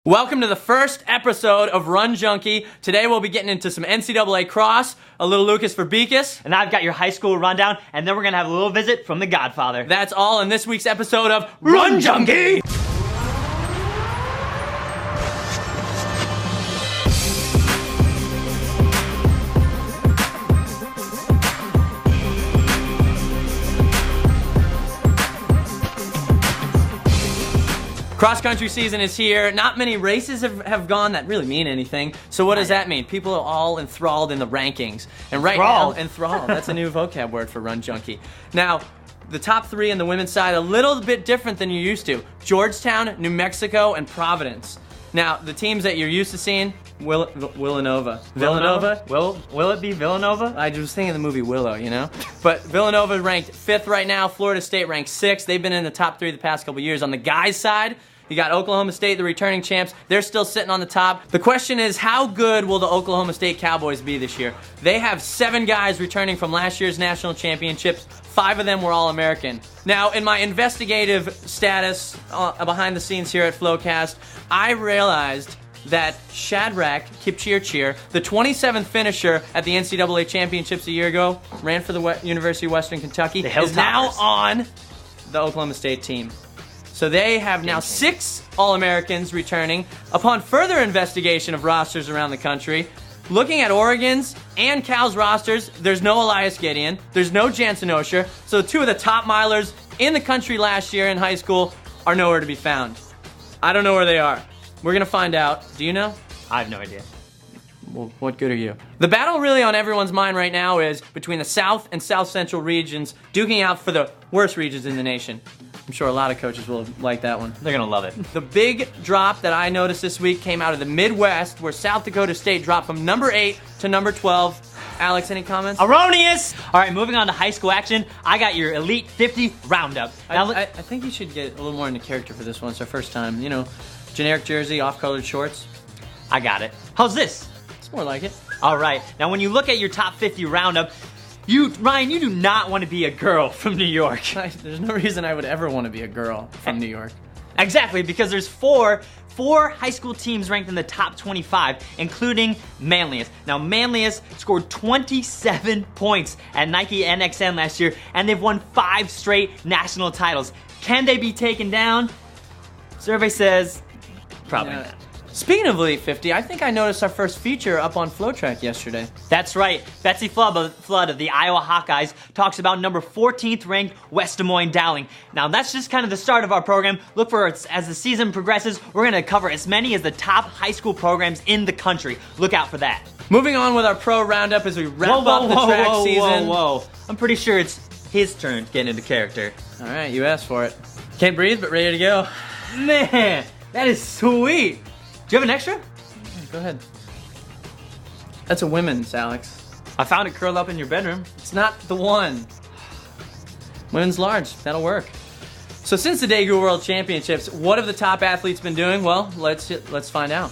Welcome to the first episode of Run Junkie. Today we'll be getting into some NCAA cross, a little Lucas for Beakus. And I've got your high school rundown, and then we're gonna have a little visit from the Godfather. That's all in this week's episode of Run Junkie! Cross-country season is here. Not many races have gone that really mean anything. So what does that mean? People are all enthralled in the rankings. And right now, enthralled, that's a new vocab word for Run Junkie. Now, the top three on the women's side, a little bit different than you're used to. Georgetown, New Mexico, and Providence. Now, the teams that you're used to seeing, Villanova. Villanova? Will it be Villanova? I was thinking of the movie Willow, you know? But Villanova ranked 5th right now. Florida State ranked 6th. They've been in the top 3 the past couple years. On the guys' side, you got Oklahoma State, the returning champs. They're still sitting on the top. The question is, how good will the Oklahoma State Cowboys be this year? They have 7 guys returning from last year's national championships. 5 of them were All-American. Now, in my investigative status behind the scenes here at Flowcast, I realized that Shadrach Kipchirchir, the 27th finisher at the NCAA championships a year ago, ran for the University of Western Kentucky, is now on the Oklahoma State team. So they have now 6 All-Americans returning. Upon further investigation of rosters around the country, looking at Oregon's and Cal's rosters, there's no Elias Gideon, there's no Jansen Osher, so 2 of the top milers in the country last year in high school are nowhere to be found. I don't know where they are. We're gonna find out. Do you know? I have no idea. Well, what good are you? The battle really on everyone's mind right now is between the South and South Central regions duking out for the worst regions in the nation. I'm sure a lot of coaches will like that one. They're gonna love it. The big drop that I noticed this week came out of the Midwest, where South Dakota State dropped from number 8 to number 12. Alex, any comments? Erroneous! All right, moving on to high school action, I got your Elite 50 roundup. Now, I think you should get a little more into character for this one. It's our first time. You know, generic jersey, off-colored shorts. I got it. How's this? It's more like it. All right, now when you look at your top 50 roundup, Ryan, you do not want to be a girl from New York. There's no reason I would ever want to be a girl from New York. Exactly, because there's four high school teams ranked in the top 25, including Manlius. Now, Manlius scored 27 points at Nike NXN last year, and they've won 5 straight national titles. Can they be taken down? Survey says probably not. Speaking of Elite 50, I think I noticed our first feature up on FlowTrack yesterday. That's right. Betsy Flood of the Iowa Hawkeyes talks about number 14th ranked West Des Moines Dowling. Now, that's just kind of the start of our program. Look for it as the season progresses. We're going to cover as many as the top high school programs in the country. Look out for that. Moving on with our pro roundup as we wrap up the track season. Whoa. I'm pretty sure it's his turn getting into character. All right, you asked for it. Can't breathe, but ready to go. Man, that is sweet. Do you have an extra? Yeah, go ahead. That's a women's, Alex. I found it curled up in your bedroom. It's not the one. Women's large, that'll work. So since the Daegu World Championships, what have the top athletes been doing? Well, let's find out.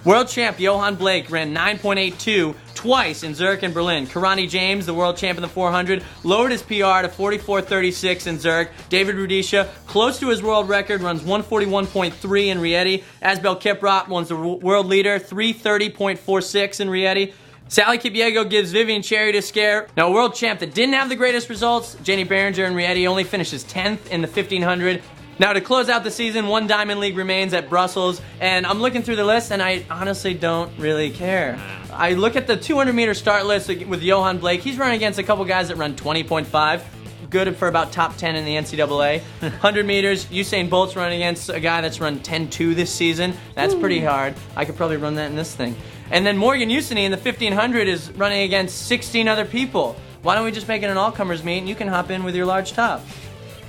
World champ Johan Blake ran 9.82 twice in Zurich and Berlin. Karani James, the world champ in the 400, lowered his PR to 44.36 in Zurich. David Rudisha, close to his world record, runs 141.3 in Rieti. Asbel Kiprot runs the world leader, 330.46 in Rieti. Sally Kipyego gives Vivian Cherry a scare. Now, a world champ that didn't have the greatest results, Jenny Behringer in Rieti, only finishes 10th in the 1500. Now, to close out the season, 1 Diamond League remains at Brussels, and I'm looking through the list, and I honestly don't really care. I look at the 200-meter start list with Johan Blake. He's running against a couple guys that run 20.5, good for about top 10 in the NCAA. 100 meters, Usain Bolt's running against a guy that's run 10.2 this season. That's pretty hard. I could probably run that in this thing. And then Morgan Usini in the 1500 is running against 16 other people. Why don't we just make it an all-comers meet, and you can hop in with your large top.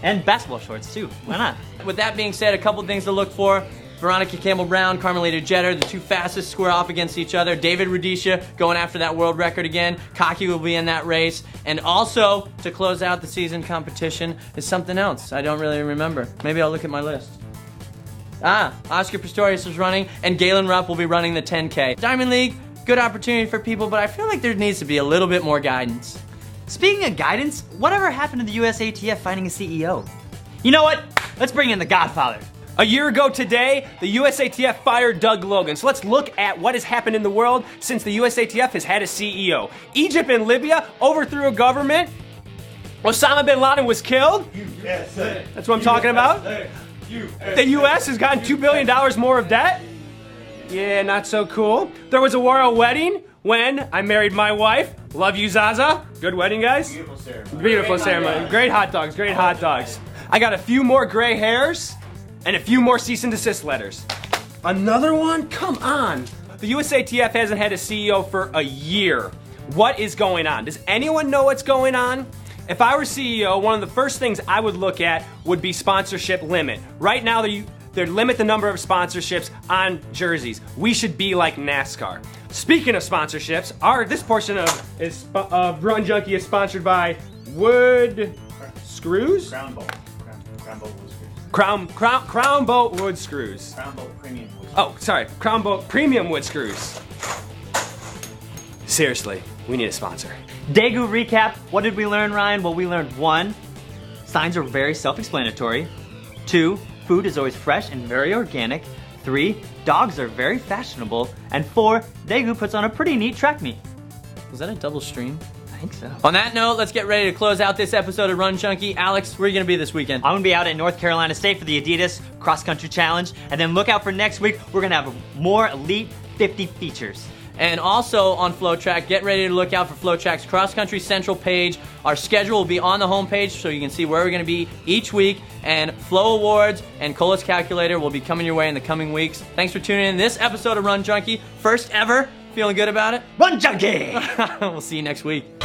And basketball shorts, too. Why not? With that being said, a couple things to look for. Veronica Campbell-Brown, Carmelita Jeter, the 2 fastest square off against each other. David Rudisha going after that world record again. Kaki will be in that race. And also, to close out the season competition is something else I don't really remember. Maybe I'll look at my list. Oscar Pistorius is running, and Galen Rupp will be running the 10K. Diamond League, good opportunity for people, but I feel like there needs to be a little bit more guidance. Speaking of guidance, whatever happened to the USATF finding a CEO? You know what? Let's bring in the Godfather. A year ago today, the USATF fired Doug Logan. So let's look at what has happened in the world since the USATF has had a CEO. Egypt and Libya overthrew a government. Osama bin Laden was killed. USA. That's what I'm talking about. USA. The US has gotten $2 billion more of debt. Yeah, not so cool. There was a royal wedding when I married my wife. Love you, Zaza. Good wedding, guys. Beautiful ceremony. Beautiful ceremony. Great hot dogs, great hot dogs. I got a few more gray hairs and a few more cease and desist letters. Another one? Come on. The USATF hasn't had a CEO for a year. What is going on? Does anyone know what's going on? If I were CEO, one of the first things I would look at would be sponsorship limit. Right now, they limit the number of sponsorships on jerseys. We should be like NASCAR. Speaking of sponsorships, this portion of Run Junkie is sponsored by Wood Screws? Crown Bolt. Crown Bolt wood screws. Crown Bolt Wood Screws. Crown Bolt premium wood screws. Oh, sorry, Crown Bolt Premium Wood Screws. Seriously, we need a sponsor. Daegu recap. What did we learn, Ryan? Well, we learned 1, signs are very self-explanatory. 2, food is always fresh and very organic. 3, dogs are very fashionable. And 4, Daegu puts on a pretty neat track meet. Was that a double stream? I think so. On that note, let's get ready to close out this episode of Run Junkie. Alex, where are you going to be this weekend? I'm gonna be out at North Carolina State for the Adidas Cross Country Challenge. And then look out for next week. We're gonna have more Elite 50 features. And also on FlowTrack, get ready to look out for FlowTrack's Cross Country Central page. Our schedule will be on the homepage so you can see where we're going to be each week. And Flow Awards and Colas Calculator will be coming your way in the coming weeks. Thanks for tuning in this episode of Run Junkie. First ever. Feeling good about it? Run Junkie! We'll see you next week.